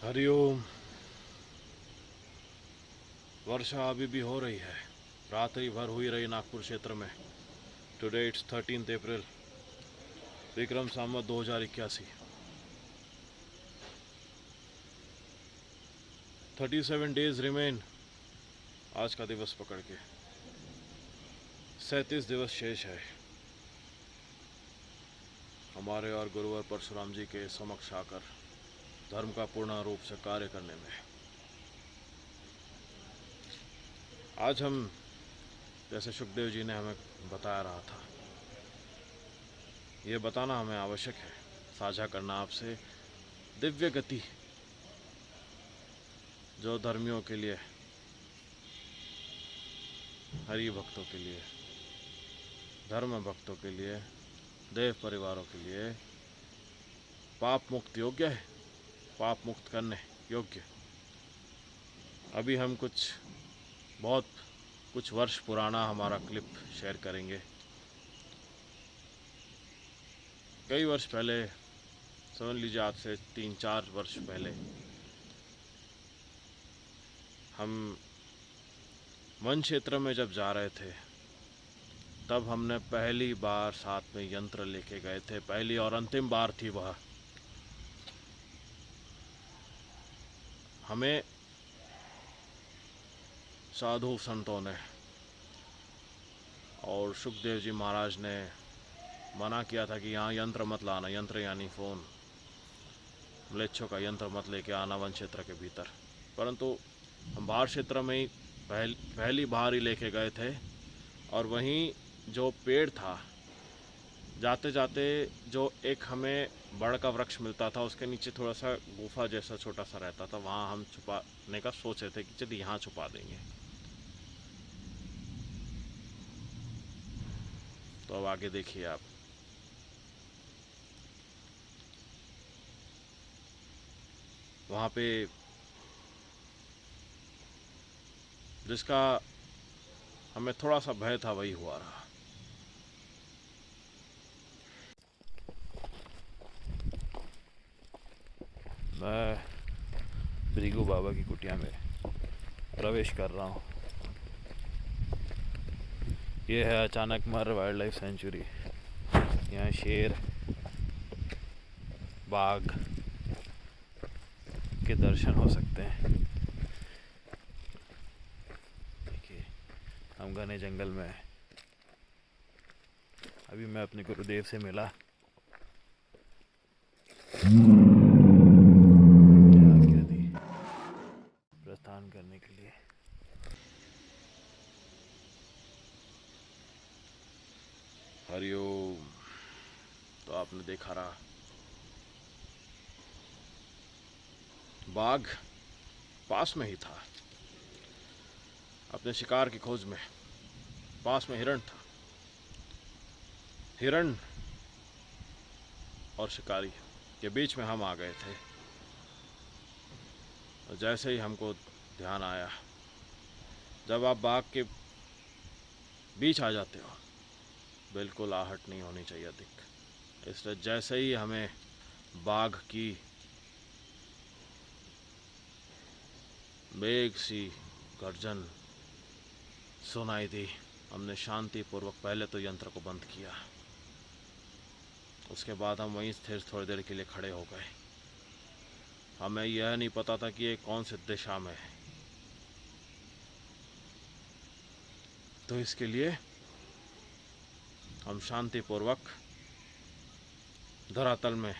हरिओम। वर्षा अभी भी हो रही है। रात्रि भर हुई रही नागपुर क्षेत्र में। Today it's 13 April, Vikram Samvat 2081। 37 days remain आज का दिवस पकड़ के। 37 दिवस शेष है हमारे और गुरुवर परशुराम जी के समक्ष आकर धर्म का पूर्ण रूप से कार्य करने में। आज हम, जैसे सुखदेव जी ने हमें बताया रहा था, ये बताना हमें आवश्यक है, साझा करना आपसे दिव्य गति जो धर्मियों के लिए, हरि भक्तों के लिए, धर्म भक्तों के लिए, देव परिवारों के लिए पाप मुक्त योग्य है, पाप मुक्त करने योग्य। अभी हम कुछ वर्ष पुराना हमारा क्लिप शेयर करेंगे। कई वर्ष पहले, समझ लीजिए आज से 3-4 वर्ष पहले, हम वन क्षेत्र में जब जा रहे थे तब हमने पहली बार साथ में यंत्र लेके गए थे। पहली और अंतिम बार थी वह। हमें साधु संतों ने और सुखदेव जी महाराज ने मना किया था कि यहाँ यंत्र मत लाना, यंत्र यानी फ़ोन, म्लेच्छों का यंत्र मत लेके आना वन क्षेत्र के भीतर। परंतु हम बाहर क्षेत्र में ही पहली बार ही लेके गए थे। और वहीं जो पेड़ था, जाते जाते जो एक हमें बड़ का वृक्ष मिलता था, उसके नीचे थोड़ा सा गुफा जैसा छोटा सा रहता था, वहाँ हम छुपाने का सोच रहे थे कि चलिए यहाँ छुपा देंगे। तो अब आगे देखिए आप। वहाँ पे जिसका हमें थोड़ा सा भय था वही हुआ रहा। मैं भृगु बाबा की कुटिया में प्रवेश कर रहा हूँ। ये है अचानक मर वाइल्ड लाइफ सेंचुरी। यहाँ शेर, बाघ के दर्शन हो सकते हैं। देखिए, हम घने जंगल में। अभी मैं अपने गुरुदेव से मिला। आज्ञा दी प्रस्थान करने के लिए। हरिओम। तो आपने देखा रहा, बाघ पास में ही था, अपने शिकार की खोज में। पास में हिरण था। हिरण और शिकारी के बीच में हम आ गए थे। और जैसे ही हमको ध्यान आया, जब आप बाघ के बीच आ जाते हो, बिल्कुल आहट नहीं होनी चाहिए अधिक। इसलिए जैसे ही हमें बाघ की बेग सी गर्जन सुनाई दी, हमने शांतिपूर्वक पहले तो यंत्र को बंद किया। उसके बाद हम वहीं स्थिर थोड़ी देर के लिए खड़े हो गए। हमें यह नहीं पता था कि ये कौन सी दिशा में है, तो इसके लिए हम शांतिपूर्वक धरातल में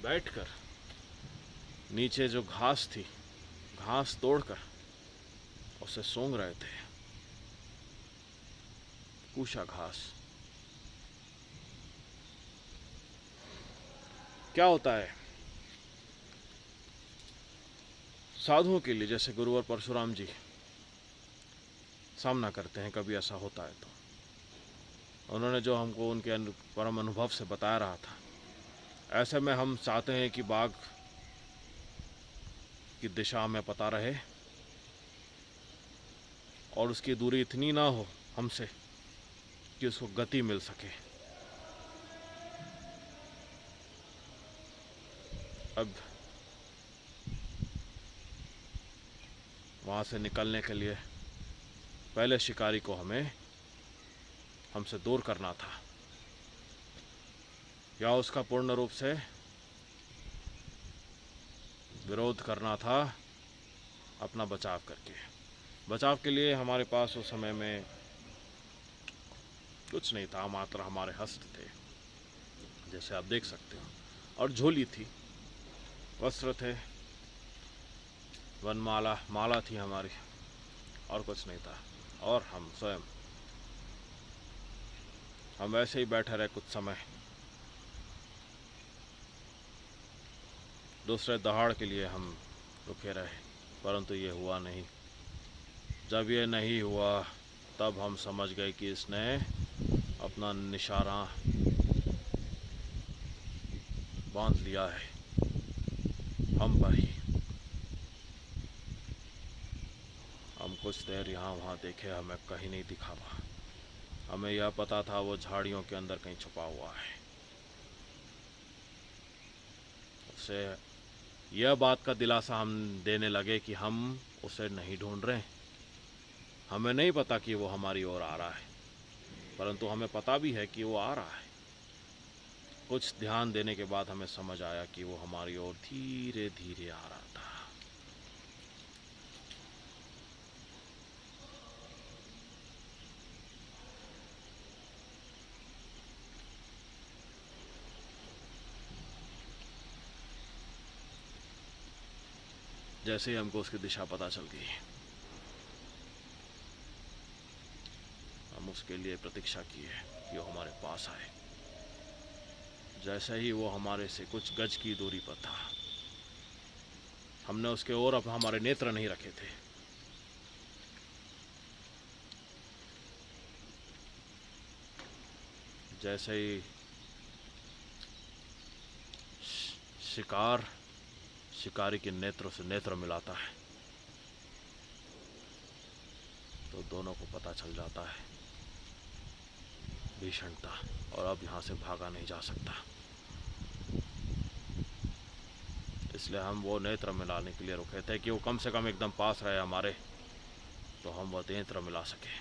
बैठकर नीचे जो घास थी, घास तोड़कर उसे सूंघ रहे थे। कूशा घास। क्या होता है साधुओं के लिए, जैसे गुरुवर परशुराम जी सामना करते हैं, कभी ऐसा होता है तो, उन्होंने जो हमको उनके परम अनुभव से बता रहा था, ऐसे में हम चाहते हैं कि बाघ की दिशा हमें पता रहे और उसकी दूरी इतनी ना हो हमसे कि उसको गति मिल सके। अब वहाँ से निकलने के लिए पहले शिकारी को हमें हमसे दूर करना था, या उसका पूर्ण रूप से विरोध करना था अपना बचाव करके। बचाव के लिए हमारे पास उस समय में कुछ नहीं था, मात्र हमारे हस्त थे, जैसे आप देख सकते हो, और झोली थी, वस्त्र थे, वनमाला माला थी हमारी, और कुछ नहीं था। और हम स्वयं हम वैसे ही बैठे रहे कुछ समय। दूसरे दहाड़ के लिए हम रुके रहे, परंतु ये हुआ नहीं। जब ये नहीं हुआ तब हम समझ गए कि इसने अपना निशाना बांध लिया है हम पर ही। हम कुछ देर यहाँ वहाँ देखे, हमें कहीं नहीं दिखा वहाँ। हमें यह पता था वो झाड़ियों के अंदर कहीं छुपा हुआ है। उससे यह बात का दिलासा हम देने लगे कि हम उसे नहीं ढूंढ रहे। हमें नहीं पता कि वो हमारी ओर आ रहा है, परंतु हमें पता भी है कि वो आ रहा है। कुछ ध्यान देने के बाद हमें समझ आया कि वो हमारी ओर धीरे धीरे आ रहा था। जैसे ही हमको उसकी दिशा पता चल गई, हम उसके लिए प्रतीक्षा किए कि वो हमारे पास आए। जैसे ही वो हमारे से कुछ गज की दूरी पर था, हमने उसके ओर अब हमारे नेत्र नहीं रखे थे। जैसे ही शिकार शिकारी के नेत्र से नेत्र मिलाता है तो दोनों को पता चल जाता है भीषणता, और अब यहाँ से भागा नहीं जा सकता। इसलिए हम वो नेत्र मिलाने के लिए रुके थे कि वो कम से कम एकदम पास रहे हमारे, तो हम वो नेत्र मिला सके।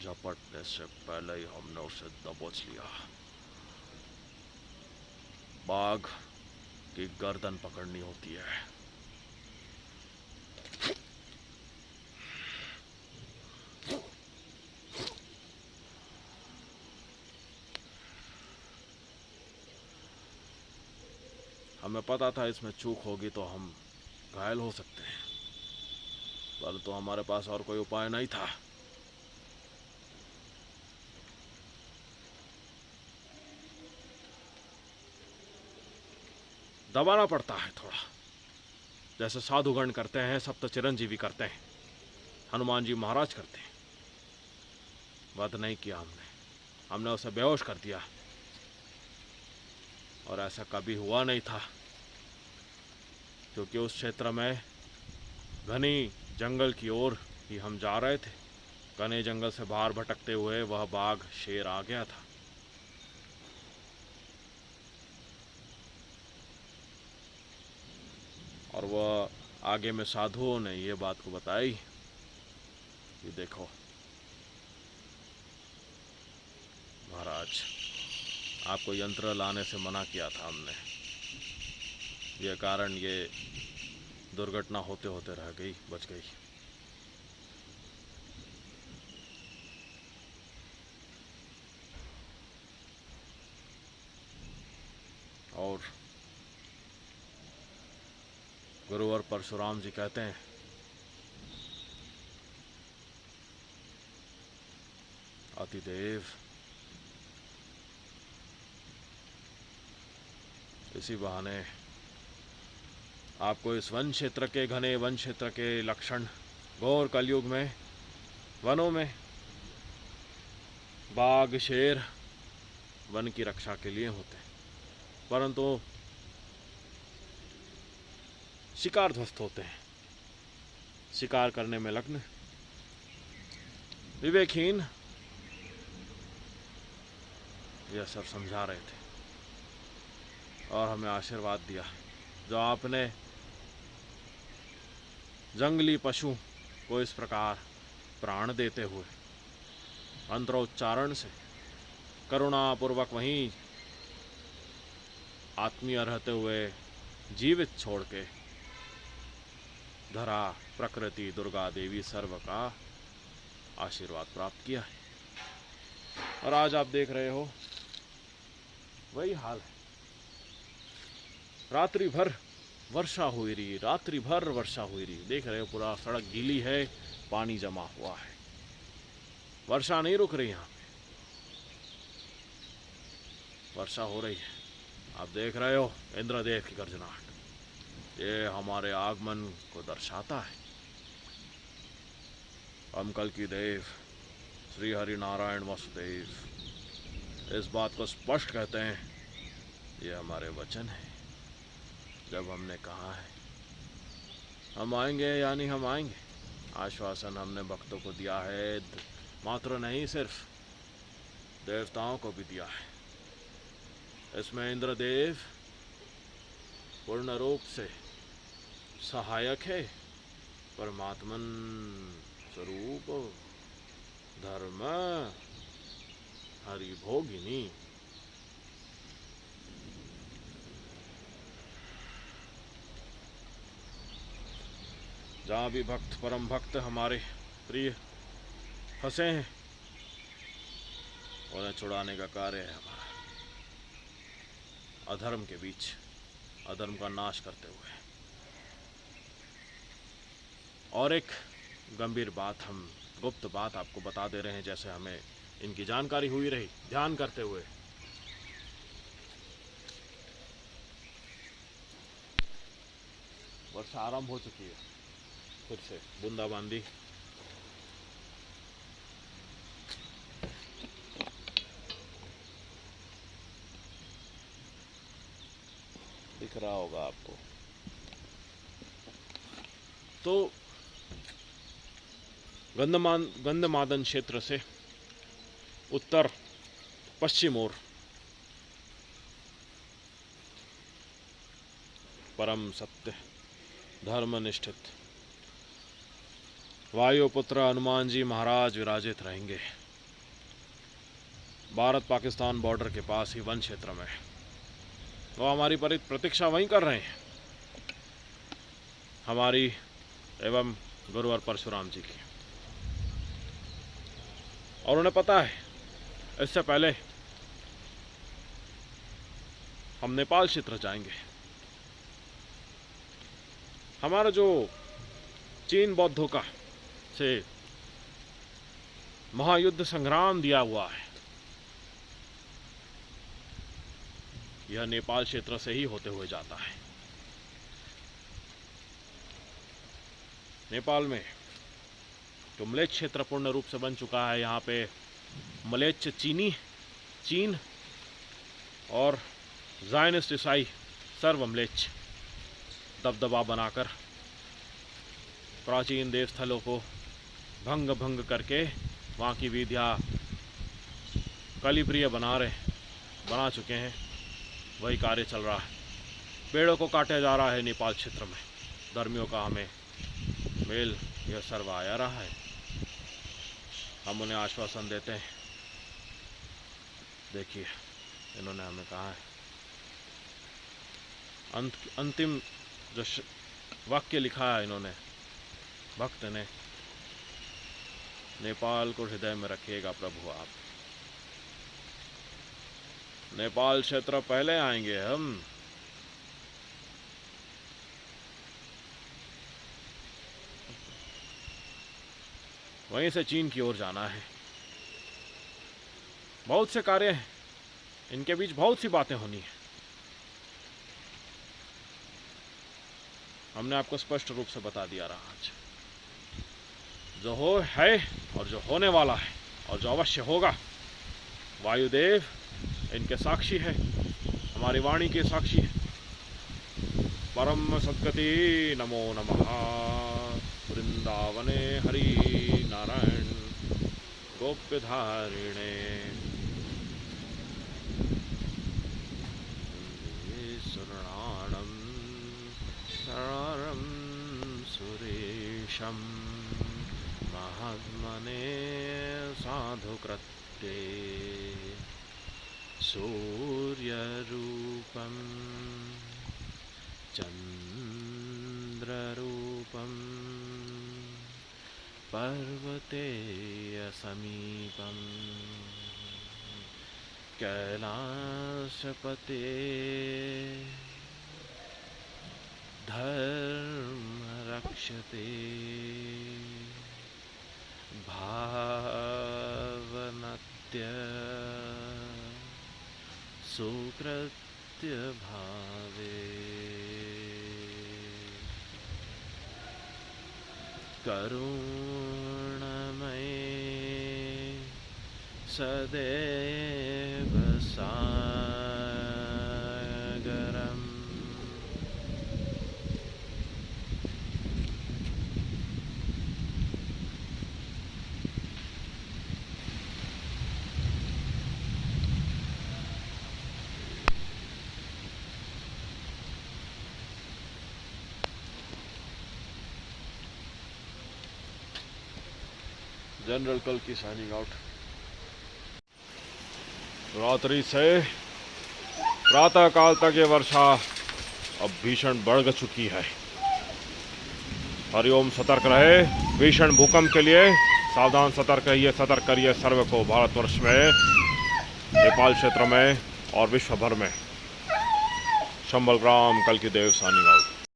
झपटने से पहले ही हमने उसे दबोच लिया। बाघ की गर्दन पकड़नी होती है। हमें पता था इसमें चूक होगी तो हम घायल हो सकते हैं, परंतु हमारे पास और कोई उपाय नहीं था। दबाना पड़ता है थोड़ा, जैसे साधुगण करते हैं, सप्त चिरंजीवी करते हैं, हनुमान जी महाराज करते हैं। वध नहीं किया हमने उसे बेहोश कर दिया, और ऐसा कभी हुआ नहीं था, क्योंकि उस क्षेत्र में घनी जंगल की ओर ही हम जा रहे थे। घने जंगल से बाहर भटकते हुए वह बाघ शेर आ गया था। और वह आगे में साधुओं ने ये बात को बताई कि देखो महाराज, आपको यंत्र लाने से मना किया था हमने, ये कारण ये दुर्घटना होते होते रह गई, बच गई। और गुरुवर परशुराम जी कहते हैं, अतिदेव, इसी बहाने आपको इस वन क्षेत्र के, घने वन क्षेत्र के लक्षण घोर कलयुग में वनों में बाघ शेर वन की रक्षा के लिए होते हैं, परंतु शिकार ध्वस्त होते हैं। शिकार करने में लग्न विवेकहीन यह सब समझा रहे थे और हमें आशीर्वाद दिया। जो आपने जंगली पशु को इस प्रकार प्राण देते हुए मंत्रोच्चारण से करुणापूर्वक वहीं आत्मीय रहते हुए जीवित छोड़ के धरा प्रकृति दुर्गा देवी सर्व का आशीर्वाद प्राप्त किया है। और आज आप देख रहे हो वही हाल है। रात्रि भर वर्षा हुई रही, रात्रि भर वर्षा हुई रही। देख रहे हो पूरा सड़क गीली है, पानी जमा हुआ है, वर्षा नहीं रुक रही। यहाँ पे वर्षा हो रही है। आप देख रहे हो इंद्रदेव की गर्जनाहट, ये हमारे आगमन को दर्शाता है। हम कल की देव श्री हरि नारायण वासुदेव इस बात को स्पष्ट कहते हैं, ये हमारे वचन है। जब हमने कहा है हम आएंगे, यानी हम आएंगे। आश्वासन हमने भक्तों को दिया है, मात्र नहीं सिर्फ देवताओं को भी दिया है। इसमें इंद्रदेव पूर्ण रूप से सहायक है, परमात्मन स्वरूप धर्म हरिभोगिनी। जहाँ भी भक्त परम भक्त हमारे प्रिय फंसे हैं, उन्हें छुड़ाने का कार्य है हमारा। अधर्म के बीच अधर्म का नाश करते हुए। और एक गंभीर बात, हम गुप्त बात आपको बता दे रहे हैं, जैसे हमें इनकी जानकारी हुई रही ध्यान करते हुए। वर्षा आरंभ हो चुकी है, फिर से बूंदाबांदी। दिख रहा होगा आपको। तो गंधमादन क्षेत्र से उत्तर पश्चिम ओर परम सत्य धर्मनिष्ठित वायुपुत्र हनुमान जी महाराज विराजित रहेंगे। भारत पाकिस्तान बॉर्डर के पास ही वन क्षेत्र में वो हमारी प्रतीक्षा वहीं कर रहे हैं, हमारी एवं गुरुवर परशुराम जी की। और उन्हें पता है इससे पहले हम नेपाल क्षेत्र जाएंगे। हमारा जो चीन बौद्धों का से महायुद्ध संग्राम दिया हुआ है, यह नेपाल क्षेत्र से ही होते हुए जाता है। नेपाल में तो मलेच्छ क्षेत्र पूर्ण रूप से बन चुका है। यहाँ पे मलेच्छ चीन और ज़ायनिस्ट ईसाई सर्वम्लेच्छ दबदबा बनाकर प्राचीन देवस्थलों को भंग करके वहाँ की विधियाँ कलिप्रिय बना चुके हैं। वही कार्य चल रहा है। पेड़ों को काटा जा रहा है नेपाल क्षेत्र में। धर्मियों का हमें मेल यह सर्व आया रहा है। हम उन्हें आश्वासन देते हैं। देखिए इन्होंने हमें कहा है, अंतिम जो वाक्य लिखा है इन्होंने, भक्त ने, नेपाल को हृदय में रखिएगा प्रभु आप। नेपाल क्षेत्र पहले आएंगे हम। वहीं से चीन की ओर जाना है। बहुत से कार्य हैं, इनके बीच बहुत सी बातें होनी है। हमने आपको स्पष्ट रूप से बता दिया रहा आज। जो हो है और जो होने वाला है और जो अवश्य होगा, वायुदेव इनके साक्षी है, हमारी वाणी के साक्षी है। परम सद्गति नमो नमः। वृंदावने हरि नारायण गोप्यधारिणे शरणाणं शरणं सुरेशं महात्मने साधुकृत्ये सूर्यरूपं चन्द्ररूपं पर्वतेयसमीपं कैलासपते धर्मरक्षते भावनत्य सुकृत्य भावे करुणमये सदैव सागरम् जनरल कल की साइनिंग आउट। रात्रि से प्रातः काल तक ये वर्षा अब भीषण बढ़ चुकी है। हरिओम सतर्क रहे। भीषण भूकंप के लिए सावधान सतर्क रहिए, सतर्क करिए सर्व को। भारतवर्ष में, नेपाल क्षेत्र में और विश्व भर में। शंबल ग्राम कल की देव साइनिंग आउट।